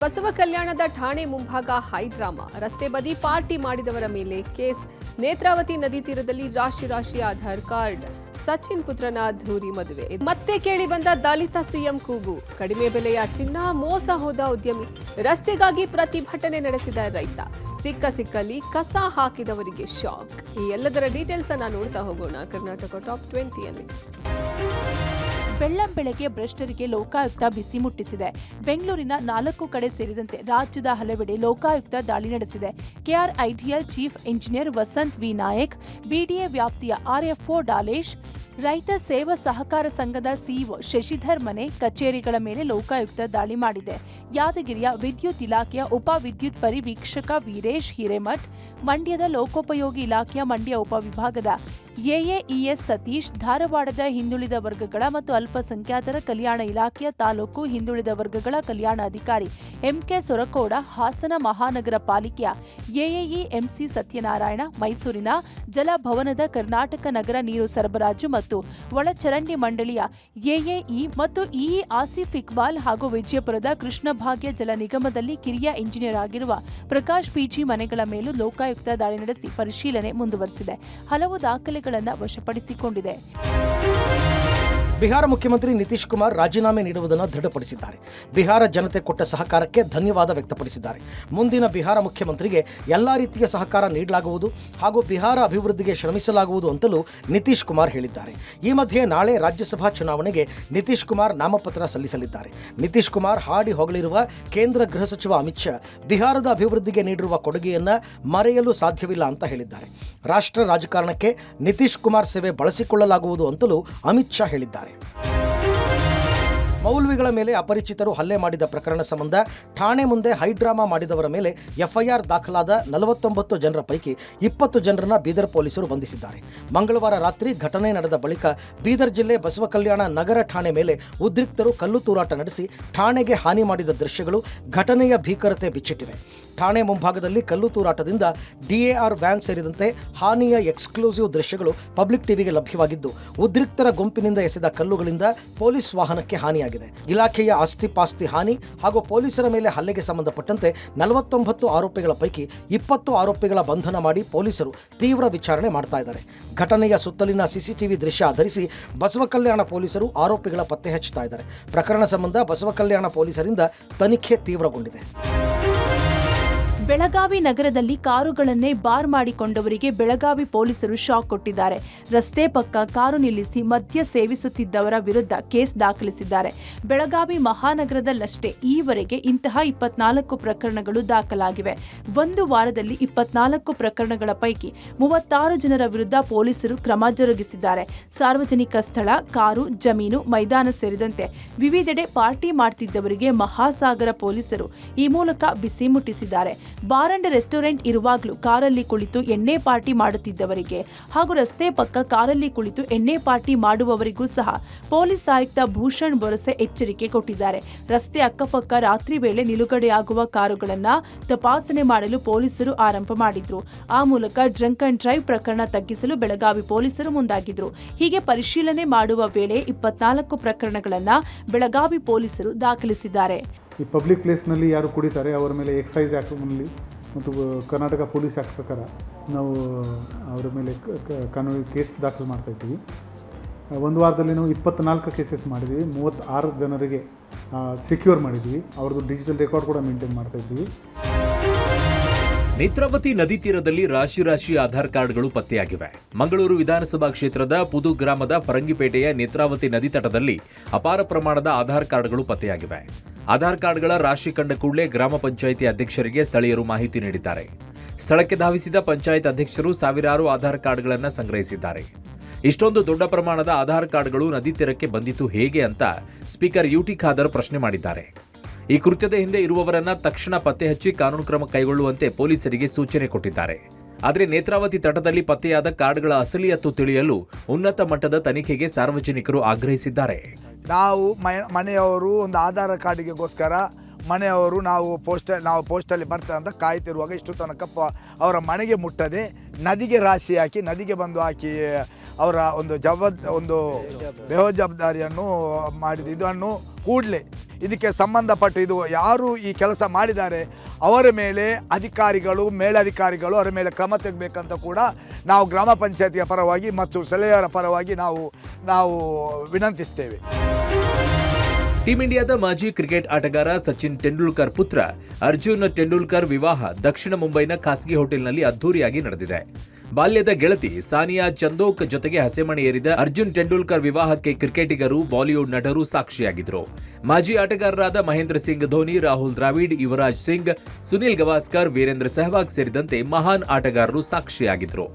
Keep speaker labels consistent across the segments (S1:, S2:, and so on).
S1: ಬಸವ ಕಲ್ಯಾಣದ ಠಾಣೆ ಮುಂಭಾಗ ಹೈಡ್ರಾಮಾ. ರಸ್ತೆ ಬದಿ ಪಾರ್ಟಿ ಮಾಡಿದವರ ಮೇಲೆ ಕೇಸ್. ನೇತ್ರಾವತಿ ನದಿ ತೀರದಲ್ಲಿ ರಾಶಿ ಆಧಾರ್ ಕಾರ್ಡ್. ಸಚಿನ್ ಪುತ್ರನ ಅದ್ಧೂರಿ ಮದುವೆ. ಮತ್ತೆ ಕೇಳಿ ಬಂದ ದಲಿತ ಸಿಎಂ ಕೂಗು. ಕಡಿಮೆ ಬೆಲೆಯ ಚಿನ್ನ, ಮೋಸ ಹೋದ ಉದ್ಯಮಿ. ರಸ್ತೆಗಾಗಿ ಪ್ರತಿಭಟನೆ ನಡೆಸಿದ ರೈತ. ಸಿಕ್ಕಲ್ಲಿ ಕಸ ಹಾಕಿದವರಿಗೆ ಶಾಕ್. ಈ ಎಲ್ಲದರ ಡೀಟೇಲ್ಸ್ ಅನ್ನ ನೋಡ್ತಾ ಹೋಗೋಣ ಕರ್ನಾಟಕ ಟಾಪ್ 20ಯಲ್ಲಿ.
S2: ಬೆಳ್ಳಂಬೆಳಗ್ಗೆ ಭ್ರಷ್ಟರಿಗೆ ಲೋಕಾಯುಕ್ತ ಬಿಸಿ ಮುಟ್ಟಿಸಿದೆ. ಬೆಂಗಳೂರಿನ 4 ಕಡೆ ಸೇರಿದಂತೆ ರಾಜ್ಯದ ಹಲವೆಡೆ ಲೋಕಾಯುಕ್ತ ದಾಳಿ ನಡೆಸಿದೆ. KRIDL chief engineer Vasanth V Nayak, BDA ವ್ಯಾಪ್ತಿಯ ಆರ್ಎಫ್ಒ ಡಾಲೇಶ್, ರೈತ ಸೇವಾ ಸಹಕಾರ ಸಂಘದ ಸಿಇಒ ಶಶಿಧರ್ ಮನೆ, ಕಚೇರಿಗಳ ಮೇಲೆ ಲೋಕಾಯುಕ್ತ ದಾಳಿ ಮಾಡಿದೆ. ಯಾದಗಿರಿಯ ವಿದ್ಯುತ್ ಇಲಾಖೆಯ ಉಪ ವಿದ್ಯುತ್ ಪರಿವೀಕ್ಷಕ ವೀರೇಶ್ ಹಿರೇಮಠ್, ಮಂಡ್ಯದ ಲೋಕೋಪಯೋಗಿ ಇಲಾಖೆಯ ಮಂಡ್ಯ ಉಪವಿಭಾಗದ ಎಎಇಎಸ್ ಸತೀಶ್, ಧಾರವಾಡದ ಹಿಂದುಳಿದ ವರ್ಗಗಳ ಮತ್ತು ಅಲ್ಪಸಂಖ್ಯಾತರ ಕಲ್ಯಾಣ ಇಲಾಖೆಯ ತಾಲೂಕು ಹಿಂದುಳಿದ ವರ್ಗಗಳ ಕಲ್ಯಾಣ ಅಧಿಕಾರಿ ಎಂಕೆ ಸೊರಕೋಡ, ಹಾಸನ ಮಹಾನಗರ ಪಾಲಿಕೆಯ ಎಎಇಎಂಸಿ ಸತ್ಯನಾರಾಯಣ, ಮೈಸೂರಿನ ಜಲಭವನದ ಕರ್ನಾಟಕ ನಗರ ನೀರು ಸರಬರಾಜು ಮತ್ತು ಒಳಚರಂಡಿ ಮಂಡಳಿಯ ಎಎಇ ಮತ್ತು ಇಇ ಆಸಿಫ್ ಇಕ್ಬಾಲ್ ಹಾಗೂ ವಿಜಯಪುರದ ಕೃಷ್ಣ ಭಾಗ್ಯ ಜಲ ನಿಗಮದಲ್ಲಿ ಕಿರಿಯ ಇಂಜಿನಿಯರ್ ಆಗಿರುವ ಪ್ರಕಾಶ್ ಪಿಜಿ ಮನೆಗಳ ಮೇಲೂ ಲೋಕಾಯುಕ್ತ ದಾಳಿ ನಡೆಸಿ ಪರಿಶೀಲನೆ ಮುಂದುವರೆಸಿದೆ. ಹಲವು ದಾಖಲೆಗಳನ್ನು ವಶಪಡಿಸಿಕೊಂಡಿದೆ.
S3: ಬಿಹಾರ ಮುಖ್ಯಮಂತ್ರಿ ನಿತೀಶ್ ಕುಮಾರ್ ರಾಜೀನಾಮೆ ನೀಡುವುದನ್ನು ದೃಢಪಡಿಸಿದ್ದಾರೆ. ಬಿಹಾರ ಜನತೆ ಕೊಟ್ಟ ಸಹಕಾರಕ್ಕೆ ಧನ್ಯವಾದ ವ್ಯಕ್ತಪಡಿಸಿದ್ದಾರೆ. ಮುಂದಿನ ಬಿಹಾರ ಮುಖ್ಯಮಂತ್ರಿಗೆ ಎಲ್ಲಾ ರೀತಿಯ ಸಹಕಾರ ನೀಡಲಾಗುವುದು ಹಾಗೂ ಬಿಹಾರ ಅಭಿವೃದ್ಧಿಗೆ ಶ್ರಮಿಸಲಾಗುವುದು ಅಂತಲೂ ನಿತೀಶ್ ಕುಮಾರ್ ಹೇಳಿದ್ದಾರೆ. ಈ ಮಧ್ಯೆ ನಾಳೆ ರಾಜ್ಯಸಭಾ ಚುನಾವಣೆಗೆ ನಿತೀಶ್ ಕುಮಾರ್ ನಾಮಪತ್ರ ಸಲ್ಲಿಸಲಿದ್ದಾರೆ. ನಿತೀಶ್ ಕುಮಾರ್ ಹಾಡಿ ಹೊಗಳಿರುವ ಕೇಂದ್ರ ಗೃಹ ಸಚಿವ ಅಮಿತ್ ಶಾ ಬಿಹಾರದ ಅಭಿವೃದ್ಧಿಗೆ ನೀಡಿರುವ ಕೊಡುಗೆಯನ್ನು ಮರೆಯಲು ಸಾಧ್ಯವಿಲ್ಲ ಅಂತ ಹೇಳಿದ್ದಾರೆ. ರಾಷ್ಟ್ರ ರಾಜಕಾರಣಕ್ಕೆ ನಿತೀಶ್ ಕುಮಾರ್ ಸೇವೆ ಬಳಸಿಕೊಳ್ಳಲಾಗುವುದು ಅಂತಲೂ ಅಮಿತ್ ಶಾ ಹೇಳಿದ್ದಾರೆ. ಮೌಲ್ವಿಗಳ ಮೇಲೆ ಅಪರಿಚಿತರು ಹಲ್ಲೆ ಮಾಡಿದ ಪ್ರಕರಣ ಸಂಬಂಧ ಠಾಣೆ ಮುಂದೆ ಹೈಡ್ರಾಮಾ ಮಾಡಿದವರ ಮೇಲೆ ಎಫ್ಐಆರ್ ದಾಖಲಾದ 49 ಜನರ ಪೈಕಿ 20 ಜನರನ್ನ ಬೀದರ್ ಪೊಲೀಸರು ಬಂಧಿಸಿದ್ದಾರೆ. ಮಂಗಳವಾರ ರಾತ್ರಿ ಘಟನೆ ನಡೆದ ಬಳಿಕ ಬೀದರ್ ಜಿಲ್ಲೆ ಬಸವ ಕಲ್ಯಾಣ ನಗರ ಠಾಣೆ ಮೇಲೆ ಉದ್ರಿಕ್ತರು ಕಲ್ಲು ತೂರಾಟ ನಡೆಸಿ ಠಾಣೆಗೆ ಹಾನಿ ಮಾಡಿದ ದೃಶ್ಯಗಳು ಘಟನೆಯ ಭೀಕರತೆ ಬಿಚ್ಚಿಟ್ಟಿವೆ. ಠಾಣೆ ಮುಂಭಾಗದಲ್ಲಿ ಕಲ್ಲು ತೂರಾಟದಿಂದ ಡಿಎಆರ್ ವ್ಯಾನ್ ಸೇರಿದಂತೆ ಹಾನಿಯ ಎಕ್ಸ್ಕ್ಲೂಸಿವ್ ದೃಶ್ಯಗಳು ಪಬ್ಲಿಕ್ ಟಿವಿಗೆ ಲಭ್ಯವಾಗಿದ್ದು, ಉದ್ರಿಕ್ತರ ಗುಂಪಿನಿಂದ ಎಸೆದ ಕಲ್ಲುಗಳಿಂದ ಪೊಲೀಸ್ ವಾಹನಕ್ಕೆ ಹಾನಿಯಾಗಿದೆ. ಇಲಾಖೆಯ ಆಸ್ತಿ ಹಾನಿ ಹಾಗೂ ಪೊಲೀಸರ ಮೇಲೆ ಹಲ್ಲೆಗೆ ಸಂಬಂಧಪಟ್ಟಂತೆ 49 ಆರೋಪಿಗಳ ಪೈಕಿ 20 ಆರೋಪಿಗಳ ಬಂಧನ ಮಾಡಿ ಪೊಲೀಸರು ತೀವ್ರ ವಿಚಾರಣೆ ಮಾಡ್ತಾ ಇದ್ದಾರೆ. ಘಟನೆಯ ಸುತ್ತಲಿನ ಸಿಸಿಟಿವಿ ದೃಶ್ಯ ಆಧರಿಸಿ ಬಸವ ಕಲ್ಯಾಣ ಪೊಲೀಸರು ಆರೋಪಿಗಳ ಪತ್ತೆ ಹಚ್ಚುತ್ತಾ ಇದ್ದಾರೆ. ಪ್ರಕರಣ ಸಂಬಂಧ ಬಸವ ಕಲ್ಯಾಣ ಪೊಲೀಸರಿಂದ ತನಿಖೆ ತೀವ್ರಗೊಂಡಿದೆ.
S2: ಬೆಳಗಾವಿ ನಗರದಲ್ಲಿ ಕಾರುಗಳನ್ನೇ ಬಾರ್ ಮಾಡಿಕೊಂಡವರಿಗೆ ಬೆಳಗಾವಿ ಪೊಲೀಸರು ಶಾಕ್ ಕೊಟ್ಟಿದ್ದಾರೆ. ರಸ್ತೆ ಪಕ್ಕ ಕಾರು ನಿಲ್ಲಿಸಿ ಮದ್ಯ ಸೇವಿಸುತ್ತಿದ್ದವರ ವಿರುದ್ಧ ಕೇಸ್ ದಾಖಲಿಸಿದ್ದಾರೆ. ಬೆಳಗಾವಿ ಮಹಾನಗರದಲ್ಲಷ್ಟೇ ಈವರೆಗೆ ಇಂತಹ 24 ಪ್ರಕರಣಗಳು ದಾಖಲಾಗಿವೆ. ಒಂದು ವಾರದಲ್ಲಿ 24 ಪ್ರಕರಣಗಳ ಪೈಕಿ 36 ಜನರ ವಿರುದ್ಧ ಪೊಲೀಸರು ಕ್ರಮ ಜರುಗಿಸಿದ್ದಾರೆ. ಸಾರ್ವಜನಿಕ ಸ್ಥಳ, ಕಾರು, ಜಮೀನು, ಮೈದಾನ ಸೇರಿದಂತೆ ವಿವಿಧೆಡೆ ಪಾರ್ಟಿ ಮಾಡ್ತಿದ್ದವರಿಗೆ ಮಹಾಸಾಗರ ಪೊಲೀಸರು ಈ ಮೂಲಕ ಬಿಸಿ ಮುಟ್ಟಿಸಿದ್ದಾರೆ. ಬಾರ್ ಅಂಡ್ ರೆಸ್ಟೋರೆಂಟ್ ಇರುವಾಗಲೂ ಕಾರಲ್ಲಿ ಕುಳಿತು ಎಣ್ಣೆ ಪಾರ್ಟಿ ಮಾಡುತ್ತಿದ್ದವರಿಗೆ ಹಾಗೂ ರಸ್ತೆ ಪಕ್ಕ ಕಾರಲ್ಲಿ ಕುಳಿತು ಎಣ್ಣೆ ಪಾರ್ಟಿ ಮಾಡುವವರಿಗೂ ಸಹ ಪೊಲೀಸ್ ಆಯುಕ್ತ ಭೂಷಣ್ ಬೊರಸೆ ಎಚ್ಚರಿಕೆ ಕೊಟ್ಟಿದ್ದಾರೆ. ರಸ್ತೆ ಅಕ್ಕಪಕ್ಕ ರಾತ್ರಿ ವೇಳೆ ನಿಲುಗಡೆಯಾಗುವ ಕಾರುಗಳನ್ನು ತಪಾಸಣೆ ಮಾಡಲು ಪೊಲೀಸರು ಆರಂಭ ಮಾಡಿದ್ರು. ಆ ಮೂಲಕ ಡ್ರಂಕ್ ಅಂಡ್ ಡ್ರೈವ್ ಪ್ರಕರಣ ತಗ್ಗಿಸಲು ಬೆಳಗಾವಿ ಪೊಲೀಸರು ಮುಂದಾಗಿದ್ರು. ಹೀಗೆ ಪರಿಶೀಲನೆ ಮಾಡುವ ವೇಳೆ 24 ಪ್ರಕರಣಗಳನ್ನು ಬೆಳಗಾವಿ ಪೊಲೀಸರು ದಾಖಲಿಸಿದ್ದಾರೆ.
S4: ಈ ಪಬ್ಲಿಕ್ ಪ್ಲೇಸ್ನಲ್ಲಿ ಯಾರು ಕುಡಿತಾರೆ ಅವರ ಮೇಲೆ ಎಕ್ಸೈಸ್ ಆ್ಯಕ್ಟ್ನಲ್ಲಿ ಮತ್ತು ಕರ್ನಾಟಕ ಪೊಲೀಸ್ ಆ್ಯಕ್ಟ್ ಪ್ರಕಾರ ನಾವು ಅವರ ಮೇಲೆ ಕಾನೂನು ಕೇಸ್ ದಾಖಲು ಮಾಡ್ತಾಯಿದ್ದೀವಿ. ಒಂದು ವಾರದಲ್ಲಿ ನಾವು 24 ಕೇಸಸ್ ಮಾಡಿದ್ದೀವಿ. 36 ಜನರಿಗೆ ಸೆಕ್ಯೂರ್ ಮಾಡಿದ್ದೀವಿ. ಅವ್ರದ್ದು ಡಿಜಿಟಲ್ ರೆಕಾರ್ಡ್ ಕೂಡ ಮೇಂಟೈನ್ ಮಾಡ್ತಾಯಿದ್ದೀವಿ.
S5: ನೇತ್ರಾವತಿ ನದಿ ತೀರದಲ್ಲಿ ರಾಶಿ ಆಧಾರ್ ಕಾರ್ಡ್ಗಳು ಪತ್ತೆಯಾಗಿವೆ. ಮಂಗಳೂರು ವಿಧಾನಸಭಾ ಕ್ಷೇತ್ರದ ಪುದು ಗ್ರಾಮದ ಫರಂಗಿಪೇಟೆಯ ನೇತ್ರಾವತಿ ನದಿ ತಟದಲ್ಲಿ ಅಪಾರ ಪ್ರಮಾಣದ ಆಧಾರ್ ಕಾರ್ಡ್ಗಳು ಪತ್ತೆಯಾಗಿವೆ. ಆಧಾರ್ ಕಾರ್ಡ್ಗಳ ರಾಶಿ ಕಂಡ ಕೂಡಲೇ ಗ್ರಾಮ ಪಂಚಾಯಿತಿ ಅಧ್ಯಕ್ಷರಿಗೆ ಸ್ಥಳೀಯರು ಮಾಹಿತಿ ನೀಡಿದ್ದಾರೆ. ಸ್ಥಳಕ್ಕೆ ಧಾವಿಸಿದ ಪಂಚಾಯತ್ ಅಧ್ಯಕ್ಷರು ಸಾವಿರಾರು ಆಧಾರ್ ಕಾರ್ಡ್ಗಳನ್ನು ಸಂಗ್ರಹಿಸಿದ್ದಾರೆ. ಇಷ್ಟೊಂದು ದೊಡ್ಡ ಪ್ರಮಾಣದ ಆಧಾರ್ ಕಾರ್ಡ್ಗಳು ನದಿ ತೀರಕ್ಕೆ ಬಂದಿತು ಹೇಗೆ ಅಂತ ಸ್ಪೀಕರ್ ಯುಟಿ ಖಾದರ್ ಪ್ರಶ್ನೆ ಮಾಡಿದ್ದಾರೆ. ಈ ಕೃತ್ಯದ ಹಿಂದೆ ಇರುವವರನ್ನ ತಕ್ಷಣ ಪತ್ತೆ ಹಚ್ಚಿ ಕಾನೂನು ಕ್ರಮ ಕೈಗೊಳ್ಳುವಂತೆ ಪೊಲೀಸರಿಗೆ ಸೂಚನೆ ಕೊಟ್ಟಿದ್ದಾರೆ. ಆದರೆ ನೇತ್ರಾವತಿ ತಟದಲ್ಲಿ ಪತ್ತೆಯಾದ ಕಾರ್ಡ್ಗಳ ಅಸಲಿಯತ್ತು ತಿಳಿಯಲು ಉನ್ನತ ಮಟ್ಟದ ತನಿಖೆಗೆ ಸಾರ್ವಜನಿಕರು ಆಗ್ರಹಿಸಿದ್ದಾರೆ.
S6: ನಾವು ಮನೆಯವರು ಒಂದು ಆಧಾರ್ ಕಾರ್ಡಿಗೆಗೋಸ್ಕರ ಮನೆಯವರು ನಾವು ಪೋಸ್ಟಲ್ಲಿ ಬರ್ತದೆ ಅಂತ ಕಾಯ್ತಿರುವಾಗ ಇಷ್ಟು ತನಕ ಅವರ ಮನೆಗೆ ಮುಟ್ಟದೆ ನದಿಗೆ ರಾಶಿ ಹಾಕಿ ನದಿಗೆ ಬಂದು ಹಾಕಿ ಅವರ ಒಂದು ಬೇಜವಾಬ್ದಾರಿಯನ್ನು ಮಾಡಿದ್ದು. ಇದನ್ನು ಕೂಡಲೇ ಇದಕ್ಕೆ ಸಂಬಂಧಪಟ್ಟ ಇದು ಯಾರು ಈ ಕೆಲಸ ಮಾಡಿದ್ದಾರೆ ಅವರ ಮೇಲೆ ಅಧಿಕಾರಿಗಳು, ಮೇಲಧಿಕಾರಿಗಳು ಅವರ ಮೇಲೆ ಕ್ರಮ ತೆಗೆಬೇಕಂತ ಕೂಡ ನಾವು ಗ್ರಾಮ ಪಂಚಾಯತಿಯ ಪರವಾಗಿ ಮತ್ತು ಸಲಹೆಯವರ ಪರವಾಗಿ ನಾವು ವಿನಂತಿಸ್ತೇವೆ.
S5: ಟೀಂ ಇಂಡಿಯಾದ ಮಾಜಿ ಕ್ರಿಕೆಟ್ ಆಟಗಾರ ಸಚಿನ್ ತೆಂಡೂಲ್ಕರ್ ಪುತ್ರ ಅರ್ಜುನ್ ತೆಂಡೂಲ್ಕರ್ ವಿವಾಹ ದಕ್ಷಿಣ ಮುಂಬೈನ ಖಾಸಗಿ ಹೋಟೆಲ್ನಲ್ಲಿ ಅದ್ದೂರಿಯಾಗಿ ನಡೆದಿದೆ. ಬಾಲ್ಯದ ಗೆಳತಿ ಸಾನಿಯಾ ಚಂದೋಕ್ ಜೊತೆಗೆ ಹಸೆಮಣೆ ಏರಿದ ಅರ್ಜುನ್ ತೆಂಡೂಲ್ಕರ್ ವಿವಾಹಕ್ಕೆ ಕ್ರಿಕೆಟಿಗರು, ಬಾಲಿವುಡ್ ನಟರು ಸಾಕ್ಷಿಯಾಗಿದ್ರು. ಮಾಜಿ ಆಟಗಾರರಾದ ಮಹೇಂದ್ರ ಸಿಂಗ್ ಧೋನಿ, ರಾಹುಲ್ ದ್ರಾವಿಡ್, ಯುವರಾಜ್ ಸಿಂಗ್, ಸುನಿಲ್ ಗವಾಸ್ಕರ್, ವೀರೇಂದ್ರ ಸೆಹ್ವಾಗ್ ಸೇರಿದಂತೆ ಮಹಾನ್ ಆಟಗಾರರು ಸಾಕ್ಷಿಯಾಗಿದ್ರು.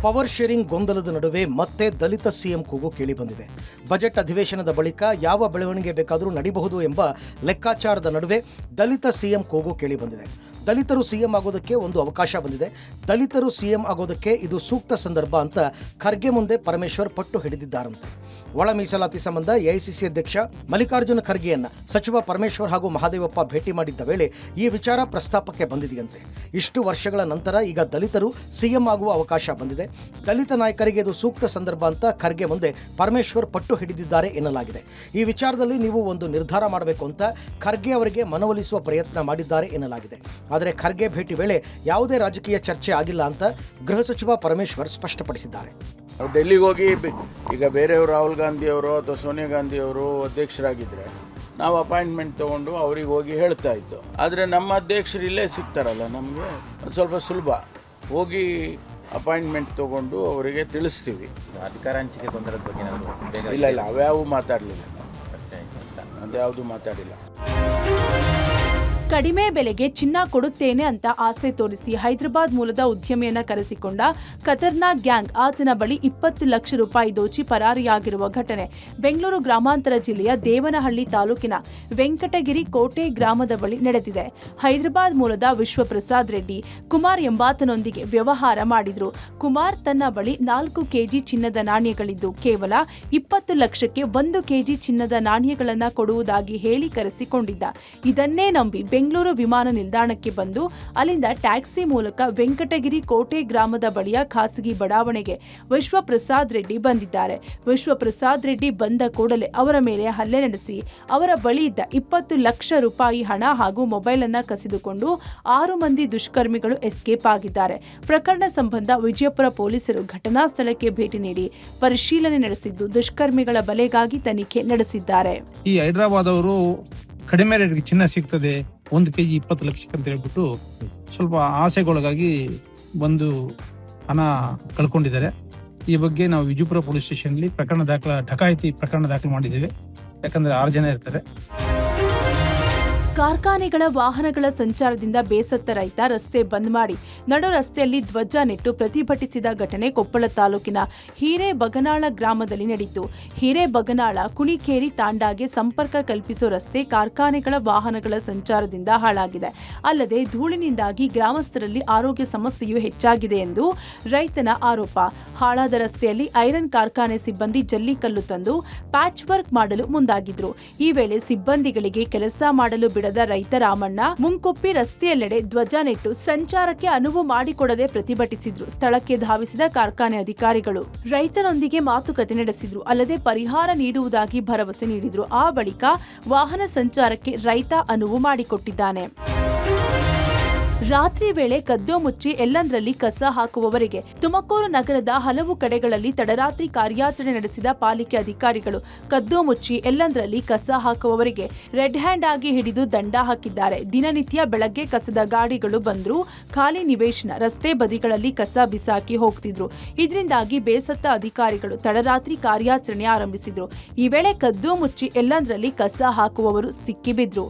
S3: ಪವರ್ ಶೇರಿಂಗ್ ಗೊಂದಲದ ನಡುವೆ ಮತ್ತೆ ದಲಿತ ಸಿಎಂ ಕೂಗು ಕೇಳಿಬಂದಿದೆ. ಬಜೆಟ್ ಅಧಿವೇಶನದ ಬಳಿಕ ಯಾವ ಬೆಳವಣಿಗೆ ಬೇಕಾದರೂ ನಡೀಬಹುದು ಎಂಬ ಲೆಕ್ಕಾಚಾರದ ನಡುವೆ ದಲಿತ ಸಿಎಂ ಕೂಗು ಕೇಳಿಬಂದಿದೆ. ದಲಿತರು ಸಿಎಂ ಆಗೋದಕ್ಕೆ ಒಂದು ಅವಕಾಶ ಬಂದಿದೆ. ದಲಿತರು ಸಿಎಂ ಆಗೋದಕ್ಕೆ ಇದು ಸೂಕ್ತ ಸಂದರ್ಭ ಅಂತ ಖರ್ಗೆ ಮುಂದೆ ಪರಮೇಶ್ವರ್ ಪಟ್ಟು ಹಿಡಿದಿದ್ದಾರಂತೆ. ಒಳ ಮೀಸಲಾತಿ ಸಂಬಂಧ ಎಐಸಿಸಿ ಅಧ್ಯಕ್ಷ ಮಲ್ಲಿಕಾರ್ಜುನ ಖರ್ಗೆಯನ್ನ ಸಚಿವ ಪರಮೇಶ್ವರ್ ಹಾಗೂ ಮಹಾದೇವಪ್ಪ ಭೇಟಿ ಮಾಡಿದ್ದ ವೇಳೆ ಈ ವಿಚಾರ ಪ್ರಸ್ತಾಪಕ್ಕೆ ಬಂದಿದೆಯಂತೆ. ಇಷ್ಟು ವರ್ಷಗಳ ನಂತರ ಈಗ ದಲಿತರು ಸಿಎಂ ಆಗುವ ಅವಕಾಶ ಬಂದಿದೆ. ದಲಿತ ನಾಯಕರಿಗೆ ಇದು ಸೂಕ್ತ ಸಂದರ್ಭ ಅಂತ ಖರ್ಗೆ ಮುಂದೆ ಪರಮೇಶ್ವರ್ ಪಟ್ಟು ಹಿಡಿದಿದ್ದಾರೆ ಎನ್ನಲಾಗಿದೆ. ಈ ವಿಚಾರದಲ್ಲಿ ನೀವು ಒಂದು ನಿರ್ಧಾರ ಮಾಡಬೇಕು ಅಂತ ಖರ್ಗೆ ಅವರಿಗೆ ಮನವೊಲಿಸುವ ಪ್ರಯತ್ನ ಮಾಡಿದ್ದಾರೆ ಎನ್ನಲಾಗಿದೆ. ಆದರೆ ಖರ್ಗೆ ಭೇಟಿ ವೇಳೆ ಯಾವುದೇ ರಾಜಕೀಯ ಚರ್ಚೆ ಆಗಿಲ್ಲ ಅಂತ ಗೃಹ ಸಚಿವ ಪರಮೇಶ್ವರ್ ಸ್ಪಷ್ಟಪಡಿಸಿದ್ದಾರೆ.
S7: ಡೆಲ್ಲಿಗೆ ಹೋಗಿ ಈಗ ಬೇರೆಯವರು ರಾಹುಲ್ ಗಾಂಧಿಯವರು ಅಥವಾ ಸೋನಿಯಾ ಗಾಂಧಿಯವರು ಅಧ್ಯಕ್ಷರಾಗಿದ್ದರೆ ನಾವು ಅಪಾಯಿಂಟ್ಮೆಂಟ್ ತೊಗೊಂಡು ಅವ್ರಿಗೆ ಹೋಗಿ ಹೇಳ್ತಾ ಇತ್ತು. ಆದರೆ ನಮ್ಮ ಅಧ್ಯಕ್ಷರು ಇಲ್ಲೇ ಸಿಗ್ತಾರಲ್ಲ, ನಮಗೆ ಸ್ವಲ್ಪ ಸುಲಭ, ಹೋಗಿ ಅಪಾಯಿಂಟ್ಮೆಂಟ್ ತೊಗೊಂಡು ಅವರಿಗೆ ತಿಳಿಸ್ತೀವಿ.
S8: ಅಧಿಕಾರ ಹಂಚಿಕೆ ಗೊಂದಲದ ಬಗ್ಗೆ
S7: ಇಲ್ಲ ಅವ್ಯಾವು ಮಾತಾಡಲಿಲ್ಲ, ಅದ್ಯಾವುದು ಮಾತಾಡಿಲ್ಲ.
S2: ಕಡಿಮೆ ಬೆಲೆಗೆ ಚಿನ್ನ ಕೊಡುತ್ತೇನೆ ಅಂತ ಆಸೆ ತೋರಿಸಿ ಹೈದರಾಬಾದ್ ಮೂಲದ ಉದ್ಯಮಿಯನ್ನ ಕರೆಸಿಕೊಂಡ ಖತರ್ನಾಕ್ ಗ್ಯಾಂಗ್ ಆತನ ಬಳಿ 20 ಲಕ್ಷ ರೂಪಾಯಿ ದೋಚಿ ಪರಾರಿಯಾಗಿರುವ ಘಟನೆ ಬೆಂಗಳೂರು ಗ್ರಾಮಾಂತರ ಜಿಲ್ಲೆಯ ದೇವನಹಳ್ಳಿ ತಾಲೂಕಿನ ವೆಂಕಟಗಿರಿ ಕೋಟೆ ಗ್ರಾಮದ ಬಳಿ ನಡೆದಿದೆ. ಹೈದರಾಬಾದ್ ಮೂಲದ ವಿಶ್ವಪ್ರಸಾದ್ ರೆಡ್ಡಿ ಕುಮಾರ್ ಎಂಬಾತನೊಂದಿಗೆ ವ್ಯವಹಾರ ಮಾಡಿದ್ರು. ಕುಮಾರ್ ತನ್ನ ಬಳಿ 4 ಕೆಜಿ ಚಿನ್ನದ ನಾಣ್ಯಗಳಿದ್ದು ಕೇವಲ 20 ಲಕ್ಷಕ್ಕೆ 1 ಕೆಜಿ ಚಿನ್ನದ ನಾಣ್ಯಗಳನ್ನ ಕೊಡುವುದಾಗಿ ಹೇಳಿ ಕರೆಸಿಕೊಂಡಿದ್ದ. ಇದನ್ನೇ ನಂಬಿ ಬೆಂಗಳೂರು ವಿಮಾನ ನಿಲ್ದಾಣಕ್ಕೆ ಬಂದು ಅಲ್ಲಿಂದ ಟ್ಯಾಕ್ಸಿ ಮೂಲಕ ವೆಂಕಟಗಿರಿ ಕೋಟೆ ಗ್ರಾಮದ ಬಳಿಯ ಖಾಸಗಿ ಬಡಾವಣೆಗೆ ವಿಶ್ವಪ್ರಸಾದ್ ರೆಡ್ಡಿ ಬಂದಿದ್ದಾರೆ. ವಿಶ್ವಪ್ರಸಾದ್ ರೆಡ್ಡಿ ಬಂದ ಕೂಡಲೇ ಅವರ ಮೇಲೆ ಹಲ್ಲೆ ನಡೆಸಿ ಅವರ ಬಳಿ ಇದ್ದ 20 ಲಕ್ಷ ರೂಪಾಯಿ ಹಣ ಹಾಗೂ ಮೊಬೈಲ್ ಅನ್ನ ಕಸಿದುಕೊಂಡು 6 ಮಂದಿ ದುಷ್ಕರ್ಮಿಗಳು ಎಸ್ಕೇಪ್ ಆಗಿದ್ದಾರೆ. ಪ್ರಕರಣ ಸಂಬಂಧ ವಿಜಯಪುರ ಪೊಲೀಸರು ಘಟನಾ ಸ್ಥಳಕ್ಕೆ ಭೇಟಿ ನೀಡಿ ಪರಿಶೀಲನೆ ನಡೆಸಿದ್ದು ದುಷ್ಕರ್ಮಿಗಳ ಬಲೆಗಾಗಿ ತನಿಖೆ ನಡೆಸಿದ್ದಾರೆ.
S9: ಈ ಹೈದರಾಬಾದ್ ಅವರು ಕಡಿಮೆ ರೇಟ್ಗೆ ಚಿನ್ನ ಸಿಗ್ತದೆ, 1 ಕೆಜಿ 20 ಲಕ್ಷಕ್ಕೆ ಅಂತ ಹೇಳ್ಬಿಟ್ಟು ಸ್ವಲ್ಪ ಆಸೆಗೊಳಗಾಗಿ ಬಂದು ಹಣ ಕಳ್ಕೊಂಡಿದ್ದಾರೆ. ಈ ಬಗ್ಗೆ ನಾವು ವಿಜಯಪುರ ಪೊಲೀಸ್ ಸ್ಟೇಷನ್ಲಿ ಡಕಾಯಿತಿ ಪ್ರಕರಣ ದಾಖಲು ಮಾಡಿದ್ದೇವೆ. ಯಾಕಂದ್ರೆ 6 ಜನ ಇರ್ತಾರೆ.
S2: ಕಾರ್ಖಾನೆಗಳ ವಾಹನಗಳ ಸಂಚಾರದಿಂದ ಬೇಸತ್ತ ರೈತ ರಸ್ತೆ ಬಂದ್ ಮಾಡಿ ನಡು ರಸ್ತೆಯಲ್ಲಿ ಧ್ವಜ ನೆಟ್ಟು ಪ್ರತಿಭಟಿಸಿದ ಘಟನೆ ಕೊಪ್ಪಳ ತಾಲೂಕಿನ ಹಿರೇಬಗನಾಳ ಗ್ರಾಮದಲ್ಲಿ ನಡೆಯಿತು. ಹಿರೇಬಗನಾಳ ಕುಣಿಕೇರಿ ತಾಂಡಾಗೆ ಸಂಪರ್ಕ ಕಲ್ಪಿಸುವ ರಸ್ತೆ ಕಾರ್ಖಾನೆಗಳ ವಾಹನಗಳ ಸಂಚಾರದಿಂದ ಹಾಳಾಗಿದೆ. ಅಲ್ಲದೆ ಧೂಳಿನಿಂದಾಗಿ ಗ್ರಾಮಸ್ಥರಲ್ಲಿ ಆರೋಗ್ಯ ಸಮಸ್ಯೆಯೂ ಹೆಚ್ಚಾಗಿದೆ ಎಂದು ರೈತನ ಆರೋಪ. ಹಾಳಾದ ರಸ್ತೆಯಲ್ಲಿ ಐರನ್ ಕಾರ್ಖಾನೆ ಸಿಬ್ಬಂದಿ ಜಲ್ಲಿಕಲ್ಲು ತಂದು ಪ್ಯಾಚ್ ವರ್ಕ್ ಮಾಡಲು ಮುಂದಾಗಿದ್ರು. ಈ ವೇಳೆ ಸಿಬ್ಬಂದಿಗಳಿಗೆ ಕೆಲಸ ಮಾಡಲು ಬಿಡದ ರೈತ ರಾಮಣ್ಣ ಮುಂಕೊಪ್ಪಿ ರಸ್ತೆಯೆಲ್ಲೆಡೆ ಧ್ವಜ ನೆಟ್ಟು ಸಂಚಾರಕ್ಕೆ ಅನುವು ಮಾಡಿಕೊಡದೆ ಪ್ರತಿಭಟಿಸಿದ್ರು. ಸ್ಥಳಕ್ಕೆ ಧಾವಿಸಿದ ಕಾರ್ಖಾನೆ ಅಧಿಕಾರಿಗಳು ರೈತನೊಂದಿಗೆ ಮಾತುಕತೆ ನಡೆಸಿದ್ರು. ಅಲ್ಲದೆ ಪರಿಹಾರ ನೀಡುವುದಾಗಿ ಭರವಸೆ ನೀಡಿದ್ರು. ಆ ಬಳಿಕ ವಾಹನ ಸಂಚಾರಕ್ಕೆ ರೈತ ಅನುವು ಮಾಡಿಕೊಟ್ಟಿದ್ದಾನೆ. ರಾತ್ರಿ ವೇಳೆ ಕದ್ದು ಮುಚ್ಚಿ ಎಲ್ಲಂದ್ರಲ್ಲಿ ಕಸ ಹಾಕುವವರಿಗೆ ತುಮಕೂರು ನಗರದ ಹಲವು ಕಡೆಗಳಲ್ಲಿ ತಡರಾತ್ರಿ ಕಾರ್ಯಾಚರಣೆ ನಡೆಸಿದ ಪಾಲಿಕೆ ಅಧಿಕಾರಿಗಳು ಕದ್ದು ಮುಚ್ಚಿ ಎಲ್ಲಂದ್ರಲ್ಲಿ ಕಸ ಹಾಕುವವರಿಗೆ ರೆಡ್ ಹ್ಯಾಂಡ್ ಆಗಿ ಹಿಡಿದು ದಂಡ ಹಾಕಿದ್ದಾರೆ. ದಿನನಿತ್ಯ ಬೆಳಗ್ಗೆ ಕಸದ ಗಾಡಿಗಳು ಬಂದ್ರು ಖಾಲಿ ನಿವೇಶನ ರಸ್ತೆ ಬದಿಗಳಲ್ಲಿ ಕಸ ಬಿಸಾಕಿ ಹೋಗ್ತಿದ್ರು. ಇದರಿಂದಾಗಿ ಬೇಸತ್ತ ಅಧಿಕಾರಿಗಳು ತಡರಾತ್ರಿ ಕಾರ್ಯಾಚರಣೆ ಆರಂಭಿಸಿದ್ರು. ಈ ವೇಳೆ ಕದ್ದು ಮುಚ್ಚಿ ಎಲ್ಲಂದ್ರಲ್ಲಿ ಕಸ ಹಾಕುವವರು ಸಿಕ್ಕಿಬಿದ್ರು.